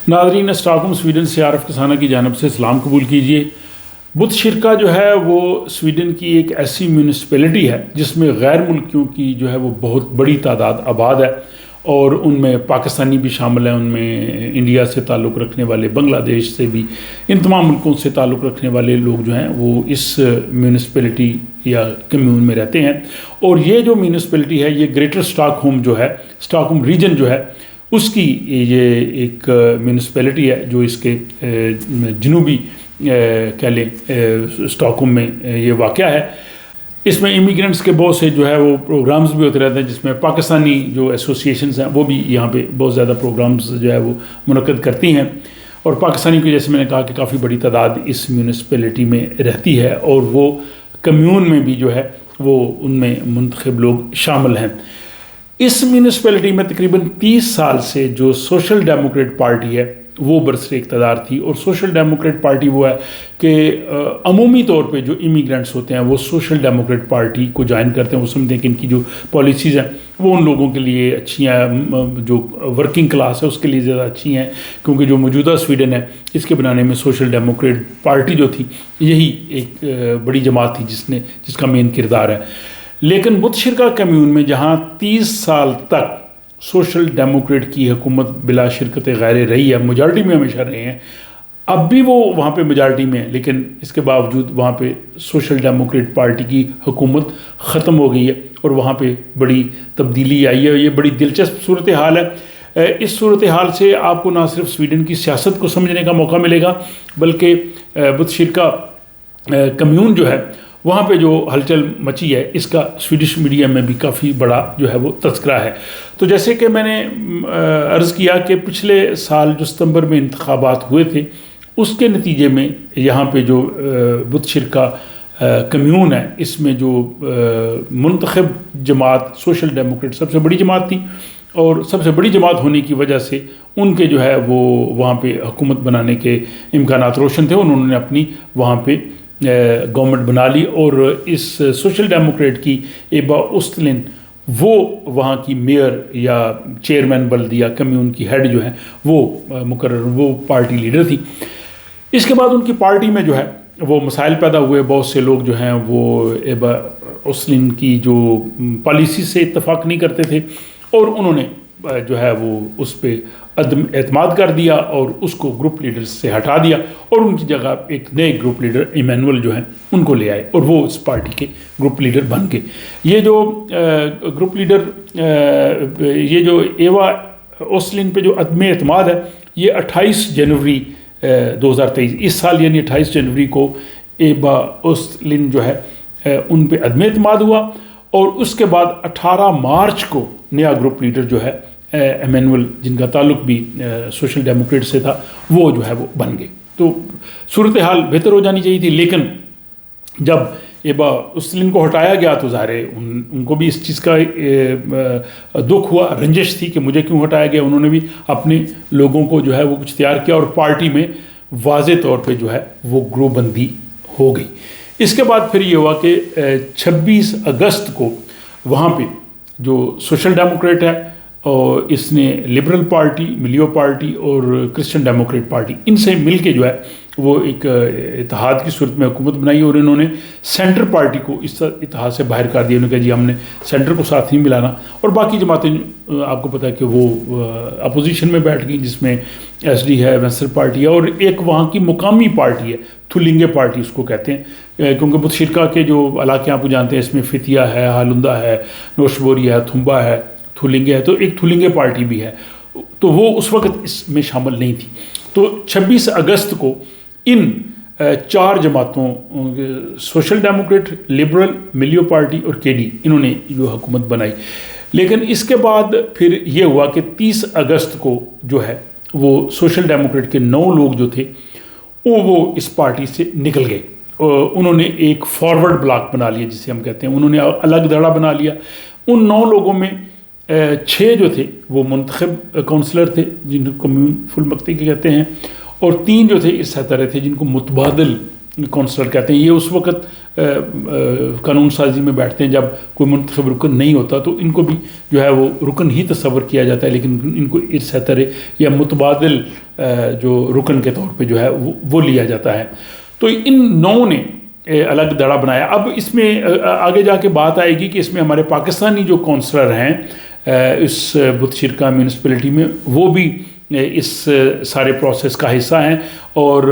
ناظرین، stock home Sweden سے عارف کسانہ کی جانب سے سلام قبول کیجیے۔ بت شرکہ جو ہے وہ سویڈن کی ایک ایسی میونسپلٹی ہے جس میں غیر ملکیوں کی جو ہے وہ بہت بڑی تعداد آباد ہے، اور ان میں پاکستانی بھی شامل ہیں، ان میں انڈیا سے تعلق رکھنے والے، بنگلہ دیش سے بھی، ان تمام ملکوں سے تعلق رکھنے والے لوگ جو ہیں وہ اس میونسپلٹی یا کمیون میں رہتے ہیں۔ اور یہ جو میونسپلٹی ہے یہ گریٹر اسٹاک ہوم جو ہے، اسٹاک ہوم ریجن جو ہے، اس کی یہ ایک میونسپلٹی ہے جو اس کے جنوبی کہہ لیں اسٹاک ہوم میں یہ واقع ہے۔ اس میں امیگرینٹس کے بہت سے جو ہے وہ پروگرامز بھی ہوتے رہتے ہیں، جس میں پاکستانی جو ایسوسیشنز ہیں وہ بھی یہاں پہ بہت زیادہ پروگرامز جو ہے وہ منعقد کرتی ہیں، اور پاکستانی کو جیسے میں نے کہا کہ کافی بڑی تعداد اس میونسپلٹی میں رہتی ہے، اور وہ کمیون میں بھی جو ہے وہ ان میں منتخب لوگ شامل ہیں۔ اس میونسپلٹی میں تقریباً 30 سال سے جو سوشل ڈیموکریٹ پارٹی ہے وہ برسر اقتدار تھی، اور سوشل ڈیموکریٹ پارٹی وہ ہے کہ عمومی طور پہ جو امیگرینٹس ہوتے ہیں وہ سوشل ڈیموکریٹ پارٹی کو جوائن کرتے ہیں، وہ سمجھتے ہیں کہ ان کی جو پالیسیز ہیں وہ ان لوگوں کے لیے اچھی ہیں، جو ورکنگ کلاس ہے اس کے لیے زیادہ اچھی ہیں، کیونکہ جو موجودہ سویڈن ہے اس کے بنانے میں سوشل ڈیموکریٹ پارٹی جو تھی یہی ایک بڑی جماعت تھی جس کا مین کردار ہے۔ لیکن بت شرکہ کمیون میں جہاں 30 سال تک سوشل ڈیموکریٹ کی حکومت بلا شرکت غیر رہی ہے، میجارٹی میں ہمیشہ رہے ہیں، اب بھی وہ وہاں پہ میجارٹی میں ہیں، لیکن اس کے باوجود وہاں پہ سوشل ڈیموکریٹ پارٹی کی حکومت ختم ہو گئی ہے، اور وہاں پہ بڑی تبدیلی آئی ہے۔ یہ بڑی دلچسپ صورتحال ہے۔ اس صورتحال سے آپ کو نہ صرف سویڈن کی سیاست کو سمجھنے کا موقع ملے گا، بلکہ بت شرکہ کمیون جو ہے وہاں پہ جو ہلچل مچی ہے اس کا سویڈش میڈیا میں بھی کافی بڑا جو ہے وہ تذکرہ ہے۔ تو جیسے کہ میں نے عرض کیا کہ پچھلے سال جو ستمبر میں انتخابات ہوئے تھے، اس کے نتیجے میں یہاں پہ جو بت شرکہ کمیون ہے اس میں جو منتخب جماعت سوشل ڈیموکریٹ سب سے بڑی جماعت تھی، اور سب سے بڑی جماعت ہونے کی وجہ سے ان کے جو ہے وہ وہاں پہ حکومت بنانے کے امکانات روشن تھے، انہوں نے اپنی وہاں پہ گورنمنٹ بنا لی، اور اس سوشل ڈیموکریٹ کی ایبا اوسٹلن وہ وہاں کی میئر یا چیئرمین بلدیہ کمیون کی ہیڈ جو ہے وہ مقرر، وہ پارٹی لیڈر تھی۔ اس کے بعد ان کی پارٹی میں جو ہے وہ مسائل پیدا ہوئے، بہت سے لوگ جو ہیں وہ ایبا اوسٹلن کی جو پالیسی سے اتفاق نہیں کرتے تھے، اور انہوں نے جو ہے وہ اس پہ عدم اعتماد کر دیا اور اس کو گروپ لیڈر سے ہٹا دیا، اور ان کی جگہ ایک نئے گروپ لیڈر ایمینول جو ہیں ان کو لے آئے، اور وہ اس پارٹی کے گروپ لیڈر بن گئے۔ یہ جو گروپ لیڈر یہ جو ایوا اوسٹلن پہ جو عدم اعتماد ہے یہ 28 جنوری 2023 اس سال، یعنی 28 جنوری کو ایبا اوسٹلن جو ہے ان پہ عدم اعتماد ہوا، اور اس کے بعد 18 مارچ کو نیا گروپ لیڈر جو ہے ایمینول، جن کا تعلق بھی سوشل ڈیموکریٹ سے تھا، وہ جو ہے وہ بن گئے۔ تو صورتحال بہتر ہو جانی چاہیے تھی، لیکن جب ایبا اوسٹلن کو ہٹایا گیا تو ظاہر ہے ان کو بھی اس چیز کا دکھ ہوا، رنجش تھی کہ مجھے کیوں ہٹایا گیا۔ انہوں نے بھی اپنے لوگوں کو جو ہے وہ کچھ تیار کیا، اور پارٹی میں واضح طور پہ جو ہے وہ گروپ بندی ہو گئی۔ اس کے بعد پھر یہ ہوا کہ 26 اگست کو وہاں پہ جو سوشل ڈیموکریٹ ہے، اور اس نے لبرل پارٹی، ملیو پارٹی اور کرسچن ڈیموکریٹ پارٹی ان سے مل کے جو ہے وہ ایک اتحاد کی صورت میں حکومت بنائی، اور انہوں نے سینٹر پارٹی کو اس اتحاد سے باہر کر دیا۔ انہوں نے کہا جی ہم نے سینٹر کو ساتھ نہیں ملانا، اور باقی جماعتیں آپ کو پتہ ہے کہ وہ اپوزیشن میں بیٹھ گئیں، جس میں ایس ڈی ہے، وینسر پارٹی ہے، اور ایک وہاں کی مقامی پارٹی ہے تھولنگے پارٹی اس کو کہتے ہیں، کیونکہ بت شرکہ کے جو علاقے آپ کو جانتے ہیں اس میں فتیا ہے، ہالندہ ہے، نوشبوری ہے، تھمبا ہے، تھولنگے ہے، تو ایک تھولنگے پارٹی بھی ہے، تو وہ اس وقت اس میں شامل نہیں تھی۔ تو 26 اگست کو ان 4 جماعتوں سوشل ڈیموکریٹ، لبرل، ملیو پارٹی اور کے ڈی، انہوں نے جو حکومت بنائی۔ لیکن اس کے بعد پھر یہ ہوا کہ 30 اگست کو جو ہے وہ سوشل ڈیموکریٹ کے 9 لوگ جو تھے وہ اس پارٹی سے نکل گئے، انہوں نے ایک فارورڈ بلاک بنا لیا جسے ہم کہتے ہیں، انہوں نے الگ دھڑا بنا لیا۔ ان 9 لوگوں میں 6 جو تھے وہ منتخب کونسلر تھے جن کو کمیون فل مکتی کے کہتے ہیں، اور 3 جو تھے اس طرح تھے جن کو متبادل کونسلر کہتے ہیں. یہ اس وقت قانون سازی میں بیٹھتے ہیں جب کوئی منتخب رکن نہیں ہوتا, تو ان کو بھی جو ہے وہ رکن ہی تصور کیا جاتا ہے, لیکن ان کو ارسطر یا متبادل جو رکن کے طور پہ جو ہے وہ لیا جاتا ہے. تو ان 9 نے الگ دڑا بنایا. اب اس میں آگے جا کے بات آئے گی کہ اس میں ہمارے پاکستانی جو کونسلر ہیں اس بت شرکا میونسپلٹی میں, وہ بھی اس سارے پروسیس کا حصہ ہیں, اور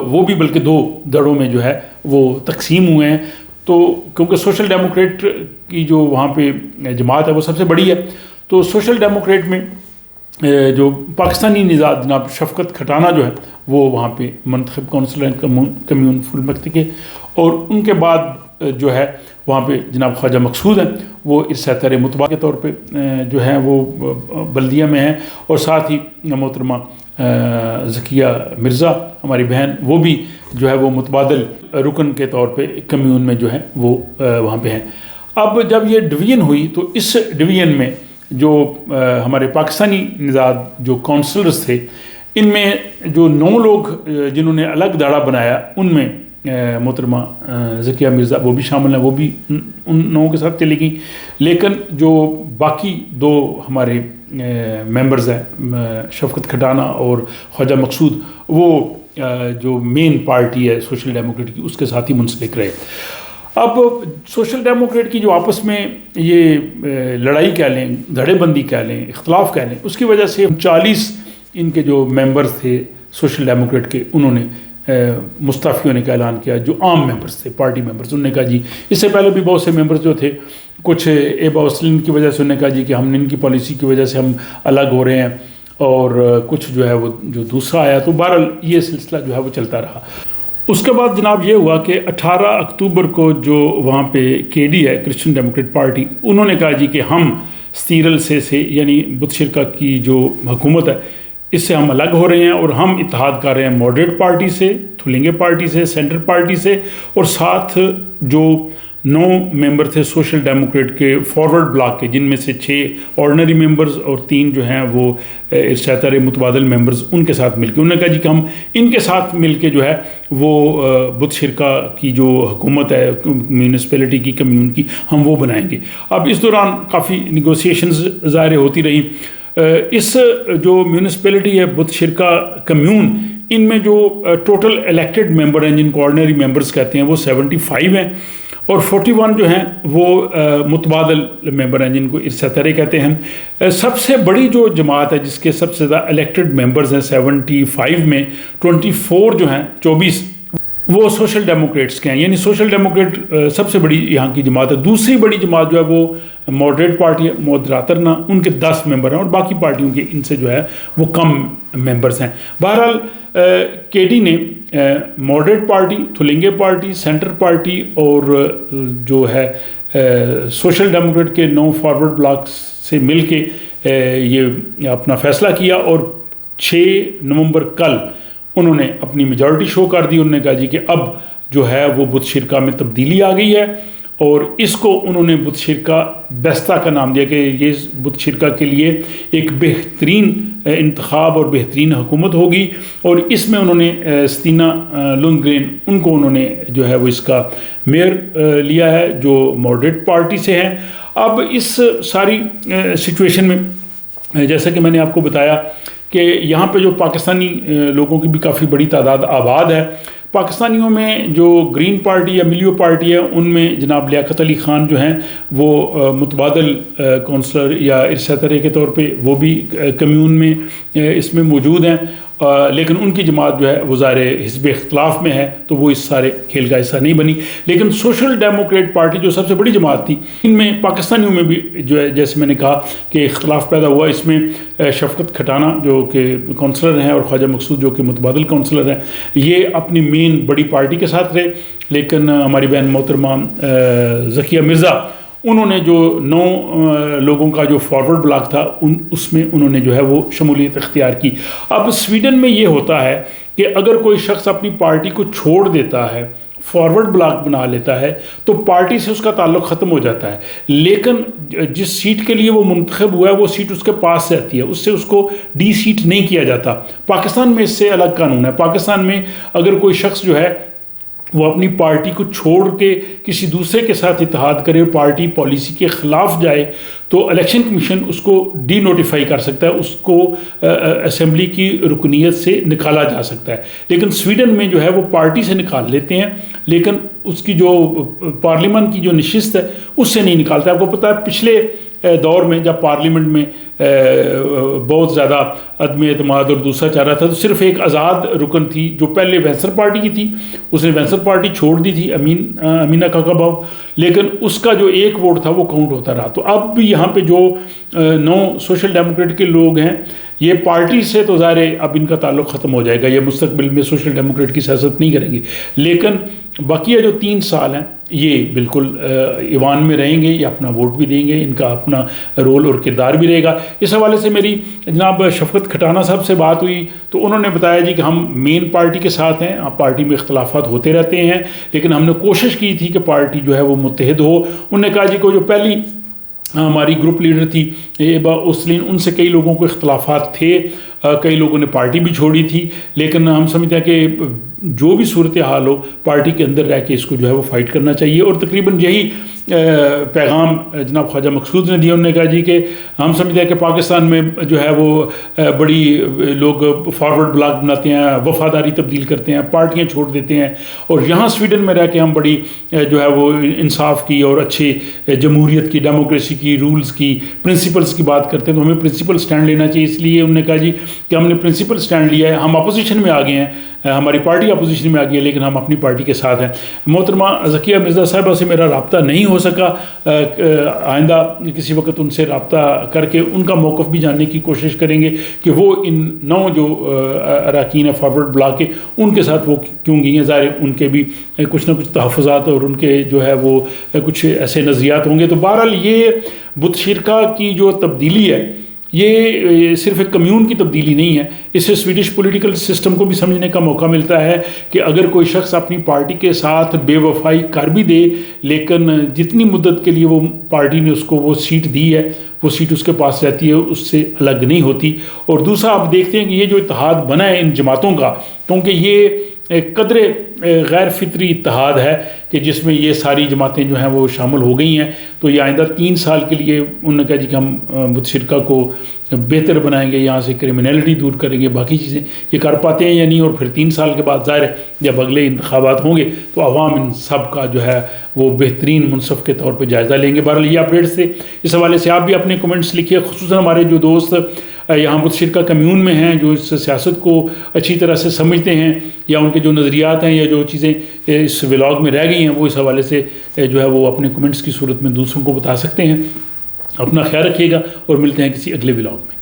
وہ بھی بلکہ 2 دڑوں میں جو ہے وہ تقسیم ہوئے ہیں. تو کیونکہ سوشل ڈیموکریٹ کی جو وہاں پہ جماعت ہے وہ سب سے بڑی ہے, تو سوشل ڈیموکریٹ میں جو پاکستانی نژاد جناب شفقت کھٹانہ جو ہے وہ وہاں پہ منتخب کونسلر کمیون فل مکتی کے, اور ان کے بعد جو ہے وہاں پہ جناب خواجہ مقصود ہیں, وہ ارسطر متبادل کے طور پہ جو ہیں وہ بلدیہ میں ہیں, اور ساتھ ہی محترمہ ذکیہ مرزا ہماری بہن, وہ بھی جو ہے وہ متبادل رکن کے طور پہ کمیون میں جو ہے وہ وہاں پہ ہیں. اب جب یہ ڈویژن ہوئی تو اس ڈویژن میں جو ہمارے پاکستانی نژاد جو کونسلرز تھے, ان میں جو 9 لوگ جنہوں نے الگ داڑا بنایا, ان میں محترمہ ذکیہ مرزا وہ بھی شامل ہیں, وہ بھی ان 9 کے ساتھ چلی گئیں. لیکن جو باقی 2 ہمارے ممبرز ہیں شفقت کھٹانہ اور خواجہ مقصود, وہ جو مین پارٹی ہے سوشل ڈیموکریٹ کی اس کے ساتھ ہی منسلک رہے. اب سوشل ڈیموکریٹ کی جو آپس میں یہ لڑائی کہہ لیں, دھڑے بندی کہہ لیں, اختلاف کہہ لیں, اس کی وجہ سے 40 ان کے جو ممبرز تھے سوشل ڈیموکریٹ کے, انہوں نے مستعفی ہونے کا اعلان کیا. جو عام ممبرز تھے, پارٹی ممبرز, انہوں نے کہا جی, اس سے پہلے بھی بہت سے ممبرز جو تھے, کچھ ایبا وسلم کی وجہ سے انہوں نے کہا جی کہ ہم ان کی پالیسی کی وجہ سے ہم الگ ہو رہے ہیں, اور کچھ جو ہے وہ جو دوسرا آیا. تو بہرحال یہ سلسلہ جو ہے وہ چلتا رہا. اس کے بعد جناب یہ ہوا کہ 18 اکتوبر کو جو وہاں پہ کے ڈی ہے کرسچن ڈیموکریٹ پارٹی, انہوں نے کہا جی کہ ہم ستیرل سے یعنی بت شرکا کی جو حکومت ہے اس سے ہم الگ ہو رہے ہیں, اور ہم اتحاد کر رہے ہیں ماڈریٹ پارٹی سے, تھلنگے پارٹی سے, سینٹر پارٹی سے, اور ساتھ جو 9 ممبر تھے سوشل ڈیموکریٹ کے فارورڈ بلاک کے, جن میں سے 6 آرڈنری ممبرز اور 3 جو ہیں وہ ارسطر متبادل ممبرز, ان کے ساتھ مل کے انہوں نے کہا جی کہ ہم ان کے ساتھ مل کے جو ہے وہ بت شرکا کی جو حکومت ہے میونسپلٹی کی, کمیون کی, ہم وہ بنائیں گے. اب اس دوران کافی نیگوسیشنز ظاہر ہوتی رہی. اس جو میونسپلٹی ہے بت شرکا کمیون, ان میں جو ٹوٹل الیکٹڈ ممبر ہیں جن کو آرڈنری ممبرز کہتے ہیں وہ 75 ہیں, اور 41 جو ہیں وہ متبادل ممبر ہیں جن کو ارسطر کہتے ہیں. سب سے بڑی جو جماعت ہے جس کے سب سے زیادہ الیکٹڈ ممبرز ہیں 75 میں 24 جو ہیں 24 وہ سوشل ڈیموکریٹس کے ہیں, یعنی سوشل ڈیموکریٹ سب سے بڑی یہاں کی جماعت ہے. دوسری بڑی جماعت جو ہے وہ ماڈریٹ پارٹی ہے, مودراترنا, ان کے 10 ممبر ہیں, اور باقی پارٹیوں کے ان سے جو ہے وہ کم ممبرز ہیں. بہرحال کے ڈی نے ماڈریٹ پارٹی, تھلنگے پارٹی, سینٹر پارٹی اور جو ہے سوشل ڈیموکریٹ کے 9 فارورڈ بلاک سے مل کے یہ اپنا فیصلہ کیا, اور 6 نومبر کل انہوں نے اپنی میجورٹی شو کر دی. انہوں نے کہا جی کہ اب جو ہے وہ بت شرکا میں تبدیلی آ گئی ہے, اور اس کو انہوں نے بت شرکا بیستہ کا نام دیا کہ یہ بت شرکا کے لیے ایک بہترین انتخاب اور بہترین حکومت ہوگی. اور اس میں انہوں نے ستینا لونگرین, ان کو انہوں نے جو ہے وہ اس کا میئر لیا ہے جو ماڈریٹ پارٹی سے ہیں. اب اس ساری سچویشن میں جیسا کہ میں نے آپ کو بتایا کہ یہاں پہ جو پاکستانی لوگوں کی بھی کافی بڑی تعداد آباد ہے. پاکستانیوں میں جو گرین پارٹی یا ملیو پارٹی ہے, ان میں جناب لیاقت علی خان جو ہیں وہ متبادل کونسلر یا ارسطر کے طور پہ وہ بھی کمیون میں اس میں موجود ہیں, لیکن ان کی جماعت جو ہے وہ ظاہر حزب اختلاف میں ہے, تو وہ اس سارے کھیل کا حصہ نہیں بنی. لیکن سوشل ڈیموکریٹ پارٹی جو سب سے بڑی جماعت تھی, ان میں پاکستانیوں میں بھی جو ہے جیسے میں نے کہا کہ اختلاف پیدا ہوا. اس میں شفقت کھٹانہ جو کہ کونسلر ہیں اور خواجہ مقصود جو کہ متبادل کونسلر ہیں, یہ اپنی مین بڑی پارٹی کے ساتھ رہے. لیکن ہماری بہن محترمہ ذکیہ مرزا, انہوں نے جو 9 لوگوں کا جو فارورڈ بلاک تھا اس میں انہوں نے جو ہے وہ شمولیت اختیار کی. اب سویڈن میں یہ ہوتا ہے کہ اگر کوئی شخص اپنی پارٹی کو چھوڑ دیتا ہے, فارورڈ بلاک بنا لیتا ہے, تو پارٹی سے اس کا تعلق ختم ہو جاتا ہے. لیکن جس سیٹ کے لیے وہ منتخب ہوا ہے وہ سیٹ اس کے پاس سے آتی ہے, اس سے اس کو ڈی سیٹ نہیں کیا جاتا. پاکستان میں اس سے الگ قانون ہے. پاکستان میں اگر کوئی شخص جو ہے وہ اپنی پارٹی کو چھوڑ کے کسی دوسرے کے ساتھ اتحاد کرے، پارٹی پالیسی کے خلاف جائے، تو الیکشن کمیشن اس کو ڈی نوٹیفائی کر سکتا ہے، اس کو اسمبلی کی رکنیت سے نکالا جا سکتا ہے۔ لیکن سویڈن میں جو ہے وہ پارٹی سے نکال لیتے ہیں، لیکن اس کی جو پارلیمنٹ کی جو نشست ہے اس سے نہیں نکالتا۔ آپ کو پتہ ہے پچھلے دور میں جب پارلیمنٹ میں بہت زیادہ عدم اعتماد اور دوسرا چل رہا تھا، تو صرف ایک آزاد رکن تھی جو پہلے وینسر پارٹی کی تھی، اس نے وینسر پارٹی چھوڑ دی تھی، امینہ کاکاباو، لیکن اس کا جو ایک ووٹ تھا وہ کاؤنٹ ہوتا رہا۔ تو اب بھی یہاں پہ جو 9 سوشل ڈیموکریٹ کے لوگ ہیں، یہ پارٹی سے تو ظاہر ہے اب ان کا تعلق ختم ہو جائے گا، یہ مستقبل میں سوشل ڈیموکریٹ کی سیاست نہیں کریں گے، لیکن بقیہ جو 3 سال ہیں یہ بالکل ایوان میں رہیں گے، یہ اپنا ووٹ بھی دیں گے، ان کا اپنا رول اور کردار بھی رہے گا۔ اس حوالے سے میری جناب شفقت کھٹانہ صاحب سے بات ہوئی تو انہوں نے بتایا جی کہ ہم مین پارٹی کے ساتھ ہیں، پارٹی میں اختلافات ہوتے رہتے ہیں، لیکن ہم نے کوشش کی تھی کہ پارٹی جو ہے وہ متحد ہو۔ انہوں نے کہا جی کو جو پہلی ہماری گروپ لیڈر تھی ایبا اوسلین، ان سے کئی لوگوں کو اختلافات تھے، کئی لوگوں نے پارٹی بھی چھوڑی تھی، لیکن ہم سمجھتے ہیں کہ جو بھی صورتحال ہو پارٹی کے اندر رہ کے اس کو جو ہے وہ فائٹ کرنا چاہیے۔ اور تقریباً یہی پیغام جناب خواجہ مقصود نے دیا۔ انہوں نے کہا جی کہ ہم سمجھتے ہیں کہ پاکستان میں جو ہے وہ بڑی لوگ فارورڈ بلاک بناتے ہیں، وفاداری تبدیل کرتے ہیں، پارٹیاں چھوڑ دیتے ہیں، اور یہاں سویڈن میں رہ کے ہم بڑی جو ہے وہ انصاف کی اور اچھے جمہوریت کی، ڈیموکریسی کی، رولز کی، پرنسپلز کی بات کرتے ہیں، تو ہمیں پرنسپل سٹینڈ لینا چاہیے۔ اس لیے انہوں نے کہا جی کہ ہم نے پرنسپل سٹینڈ لیا ہے، ہم اپوزیشن میں آ گئے ہیں، ہماری پارٹی اپوزیشن میں آ گئی ہے، لیکن ہم اپنی پارٹی کے ساتھ ہیں۔ محترمہ ذکیہ مرزا صاحبہ سے میرا رابطہ نہیں ہو سکا، آئندہ کسی وقت ان سے رابطہ کر کے ان کا موقف بھی جاننے کی کوشش کریں گے کہ وہ ان 9 جو اراکین فارورڈ بلاک کے ان کے ساتھ وہ کیوں گئی ہیں۔ ظاہر ان کے بھی کچھ نہ کچھ تحفظات اور ان کے جو ہے وہ کچھ ایسے نظریات ہوں گے۔ تو بہرحال یہ بت شرکا کی جو تبدیلی ہے یہ صرف ایک کمیون کی تبدیلی نہیں ہے، اس سے سویڈش پولیٹیکل سسٹم کو بھی سمجھنے کا موقع ملتا ہے کہ اگر کوئی شخص اپنی پارٹی کے ساتھ بے وفائی کر بھی دے، لیکن جتنی مدت کے لیے وہ پارٹی نے اس کو وہ سیٹ دی ہے وہ سیٹ اس کے پاس رہتی ہے، اس سے الگ نہیں ہوتی۔ اور دوسرا آپ دیکھتے ہیں کہ یہ جو اتحاد بنا ہے ان جماعتوں کا، کیونکہ یہ قدرے غیر فطری اتحاد ہے کہ جس میں یہ ساری جماعتیں جو ہیں وہ شامل ہو گئی ہیں، تو یہ آئندہ 3 سال کے لیے انہوں نے کہا جی کہ ہم متشرکہ کو بہتر بنائیں گے، یہاں سے کرمنلٹی دور کریں گے، باقی چیزیں یہ کر پاتے ہیں یا نہیں۔ اور پھر 3 سال کے بعد ظاہر ہے جب اگلے انتخابات ہوں گے تو عوام ان سب کا جو ہے وہ بہترین منصف کے طور پہ جائزہ لیں گے۔ بہرحال یہ اپڈیٹس تھے، اس حوالے سے آپ بھی اپنے کمنٹس لکھیے، خصوصاً ہمارے جو دوست یہاں متشرکہ کمیون میں ہیں، جو اس سیاست کو اچھی طرح سے سمجھتے ہیں، یا ان کے جو نظریات ہیں یا جو چیزیں اس ولاگ میں رہ گئی ہیں وہ اس حوالے سے جو ہے وہ اپنے کمنٹس کی صورت میں دوسروں کو بتا سکتے ہیں۔ اپنا خیال رکھیے گا اور ملتے ہیں کسی اگلے ولاگ میں۔